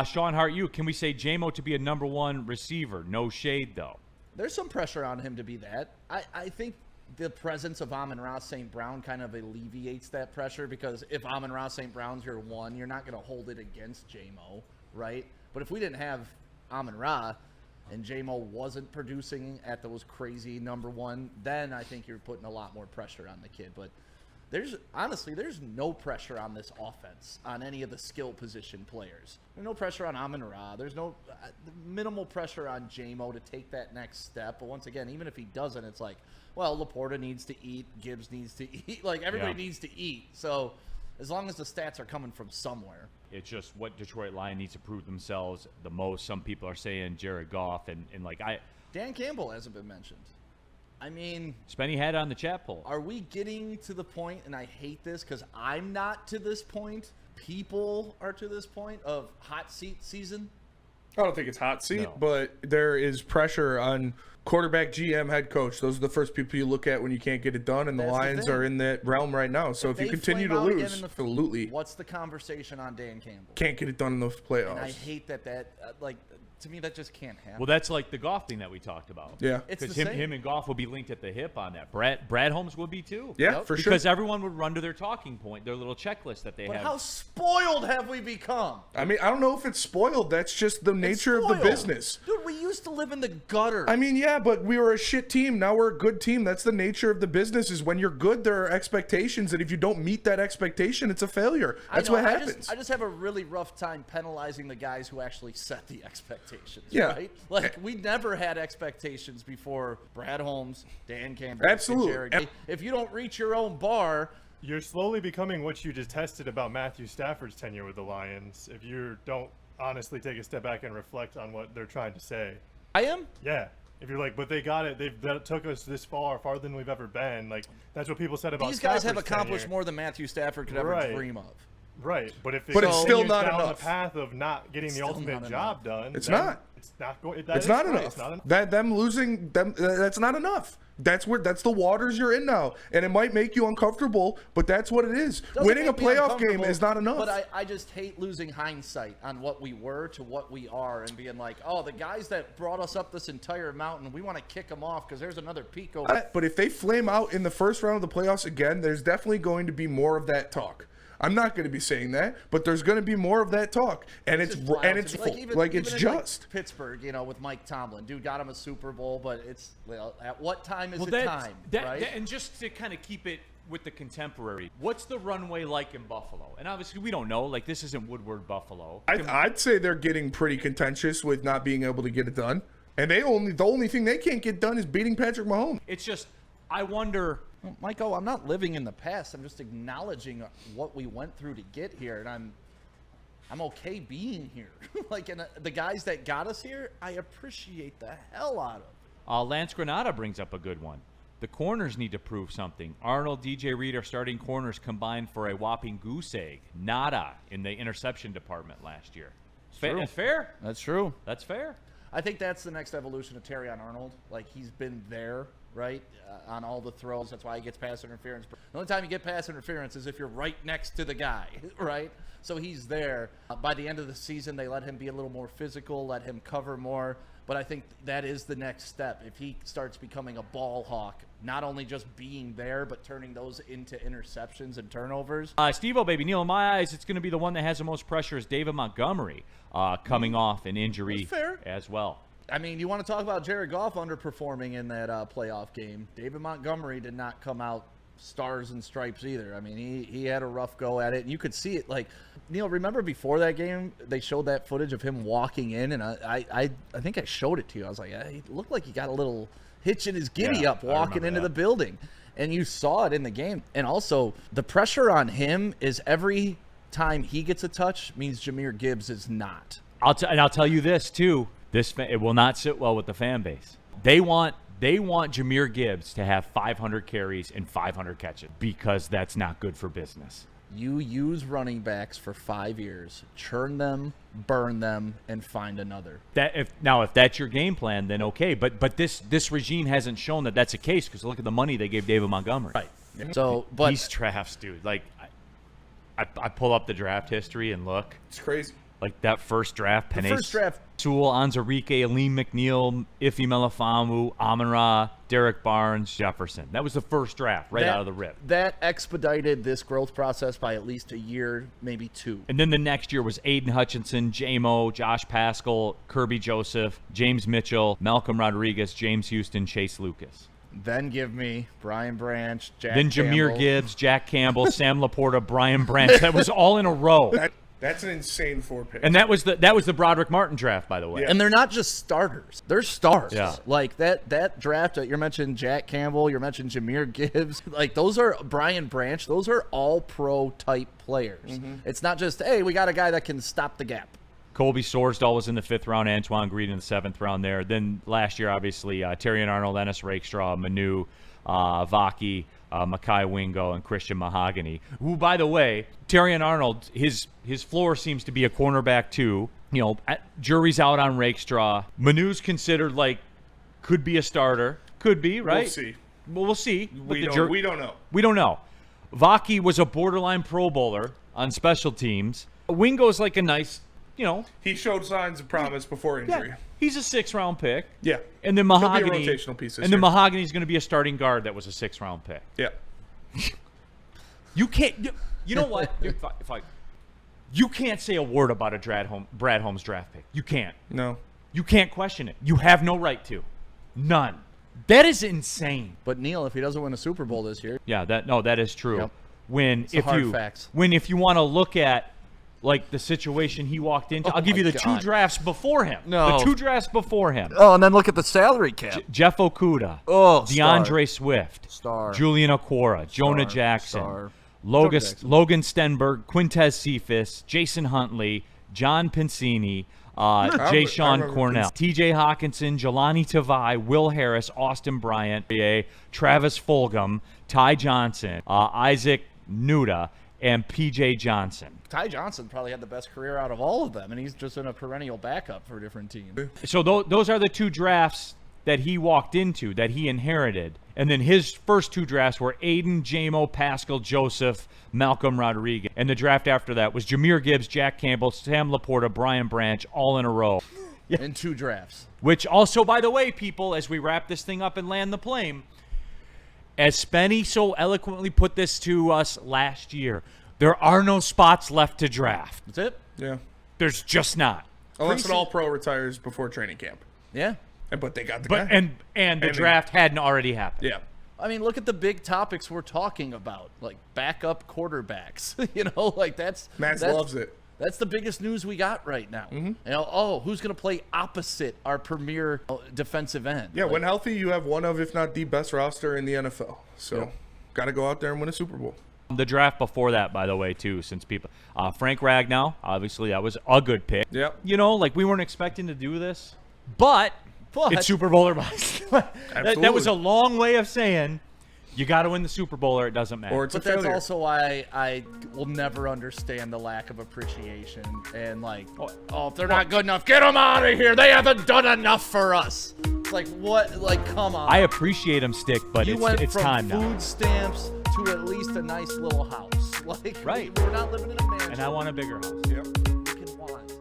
Sean Hart, can we say J-Mo to be a number one receiver? No shade, though. There's some pressure on him to be that. I think the presence of Amon-Ra St. Brown kind of alleviates that pressure, because if Amon-Ra St. Brown's your one, you're not going to hold it against J-Mo, right? But if we didn't have Amon-Ra and J-Mo wasn't producing at those crazy number one, then I think you're putting a lot more pressure on the kid. But there's no pressure on this offense on any of the skill position players. There's no pressure on Amon-Ra. There's no minimal pressure on J-Mo to take that next step. But once again, even if he doesn't, it's like, well, Laporta needs to eat, Gibbs needs to eat. Like, everybody needs to eat. So as long as the stats are coming from somewhere. It's just what Detroit Lions needs to prove themselves the most. Some people are saying Jared Goff, and Dan Campbell hasn't been mentioned. I mean, Spenny had it on the chat poll. Are we getting to the point, and I hate this because I'm not to this point, people are to this point of hot seat season? I don't think it's hot seat, but there is pressure on quarterback, GM, head coach. Those are the first people you look at when you can't get it done, and the Lions are in that realm right now. So if you continue to lose, absolutely. What's the conversation on Dan Campbell? Can't get it done in those playoffs. And I hate that to me, that just can't happen. Well, that's like the Goff thing that we talked about. Yeah. Because him and Goff will be linked at the hip on that. Brad Holmes would be too. Yeah, for sure. Because everyone would run to their talking point, their little checklist that they have. But how spoiled have we become? I mean, I don't know if it's spoiled. That's just the nature of the business. Dude, we used to live in the gutter. I mean, yeah, but we were a shit team. Now we're a good team. That's the nature of the business, is when you're good, there are expectations. And if you don't meet that expectation, it's a failure. That's what happens. I just have a really rough time penalizing the guys who actually set the expectations. Yeah. Right? Like, we never had expectations before Brad Holmes, Dan Campbell, absolutely. Jared. If you don't reach your own bar, you're slowly becoming what you detested about Matthew Stafford's tenure with the Lions. If you don't honestly take a step back and reflect on what they're trying to say. I am? Yeah. If you're like, but they got it. That took us this far, farther than we've ever been. Like, that's what people said about these guys Stafford's have accomplished tenure. More than Matthew Stafford could ever dream of. Right, but if it's still not down enough. The path of not getting the ultimate job done, it's not. It's not going. It's not enough. Them losing them. That's not enough. That's the waters you're in now, and it might make you uncomfortable, but that's what it is. Winning a playoff game is not enough. But I just hate losing hindsight on what we were to what we are, and being like, oh, the guys that brought us up this entire mountain, we want to kick them off because there's another peak over. But if they flame out in the first round of the playoffs again, there's definitely going to be more of that talk. I'm not going to be saying that, but there's going to be more of that talk, and it's full. It's just Pittsburgh, with Mike Tomlin. Dude got him a Super Bowl, but it's at what time is time, right? And just to kind of keep it with the contemporary, what's the runway like in Buffalo? And obviously we don't know. Like, this isn't Woodward Buffalo. I'd say they're getting pretty contentious with not being able to get it done, and the only thing they can't get done is beating Patrick Mahomes. It's just, I wonder. Michael, I'm not living in the past. I'm just acknowledging what we went through to get here, and I'm okay being here. And the guys that got us here, I appreciate the hell out of. Lance Granada brings up a good one. The corners need to prove something. Arnold, DJ Reed are starting corners combined for a whopping goose egg. Nada in the interception department last year. Fair? That's true. That's fair. I think that's the next evolution of Terrion Arnold. Like, he's been there, right, on all the throws. That's why he gets pass interference. The only time you get pass interference is if you're right next to the guy, right? So he's there. By the end of the season, they let him be a little more physical, let him cover more. But I think that is the next step. If he starts becoming a ball hawk, not only just being there, but turning those into interceptions and turnovers. Steve-O, baby, Neil, in my eyes, it's going to be the one that has the most pressure is David Montgomery coming off an injury as well. I mean, you want to talk about Jared Goff underperforming in that playoff game. David Montgomery did not come out stars and stripes either. I mean, he had a rough go at it, and you could see it. Like, Neil, remember before that game, they showed that footage of him walking in, and I think I showed it to you. I was like, he looked like he got a little hitch in his giddy up walking into the building, and you saw it in the game. And also, the pressure on him is every time he gets a touch means Jahmyr Gibbs is not. I'll tell you this too. It will not sit well with the fan base. They want Jahmyr Gibbs to have 500 carries and 500 catches because that's not good for business. You use running backs for 5 years, churn them, burn them, and find another. If that's your game plan, then okay. But this regime hasn't shown that that's the case because look at the money they gave David Montgomery. Right. So, but these drafts, dude. Like, I pull up the draft history and look. It's crazy. Like that first draft, Penny first draft. Sewell, Anzarike, Aleem McNeil, Ife Melifonwu, Amon-Ra, Derek Barnes, Jefferson. That was the first draft out of the rip. That expedited this growth process by at least a year, maybe 2. And then the next year was Aiden Hutchinson, J-Mo, Josh Paschal, Kirby Joseph, James Mitchell, Malcolm Rodriguez, James Houston, Chase Lucas. Then give me Brian Branch, Jack Then Jahmyr Campbell. Gibbs, Jack Campbell, Sam Laporta, Brian Branch. That was all in a row. That's an insane 4 picks. And that was the Broderick Martin draft, by the way. Yeah. And they're not just starters; they're stars. Yeah. Like that draft that you mentioned, Jack Campbell. You mentioned Jahmyr Gibbs. Like those are Brian Branch. Those are all pro type players. Mm-hmm. It's not just hey, we got a guy that can stop the gap. Colby Sorsdahl was in the 5th round. Antoine Greed in the 7th round there. Then last year, obviously, Terrion Arnold, Ennis Rakestraw, Manu, Vaki, Makai Wingo, and Christian Mahogany. Who, by the way, Terrion Arnold, his floor seems to be a cornerback too. You know, jury's out on Rakestraw. Manu's considered could be a starter. Could be, right? We'll see. Well, we'll see. We don't know. We don't know. Vaki was a borderline Pro Bowler on special teams. Wingo's like a nice, He showed signs of promise before injury. Yeah, he's a 6th-round pick. Yeah. And then He'll be a Mahogany. rotational piece this and then year. Mahogany's going to be a starting guard that was a 6th-round pick. Yeah. You can't. You know what? You can't say a word about a Brad Holmes draft pick. You can't. No. You can't question it. You have no right to. None. That is insane. But Neil, if he doesn't win a Super Bowl this year, Yeah, that is true. Yep. If you want to look at the situation he walked into, I'll give you the 2 drafts before him. No. The 2 drafts before him. oh, and then look at the salary cap. Jeff Okudah. Oh, DeAndre Swift. Star. Julian Okwara. Jonah Jackson. Star. Logan Jackson. Stenberg. Quintez Cephas. Jason Huntley. John Pincini. Jay Sean Cornell. TJ Hawkinson. Jelani Tavai. Will Harris. Austin Bryant. Travis Fulgham. Ty Johnson. Isaac Nuda. And PJ Johnson. Ty Johnson probably had the best career out of all of them, and he's just in a perennial backup for different teams. So those are the 2 drafts that he walked into, that he inherited. And then his first 2 drafts were Aiden, J-Mo, Paschal, Joseph, Malcolm Rodriguez. And the draft after that was Jahmyr Gibbs, Jack Campbell, Sam Laporta, Brian Branch, all in a row. In 2 drafts. Which also, by the way, people, as we wrap this thing up and land the plane, as Spenny so eloquently put this to us last year, there are no spots left to draft. That's it? Yeah. There's just not. Unless an all-pro retires before training camp. Yeah. But they got the guy. And the draft hadn't already happened. Yeah. I mean, look at the big topics we're talking about, like backup quarterbacks. Matt loves it. That's the biggest news we got right now. Mm-hmm. Who's going to play opposite our premier defensive end? Yeah, when healthy, you have one of, if not the best roster in the NFL. So, got to go out there and win a Super Bowl. The draft before that, by the way, too, since people Frank Ragnow, obviously that was a good pick. Yep. We weren't expecting to do this, but it's Super Bowl or bust. that was a long way of saying you got to win the Super Bowl or it doesn't matter. Or it's but a failure. That's also why I will never understand the lack of appreciation and if they're not good enough, get them out of here. They haven't done enough for us. It's like what? Like come on. I appreciate them, Stick, but it's time now. Food stamps to at least a nice little house. Right. We're not living in a mansion. And I want a bigger house. Yep. We can want.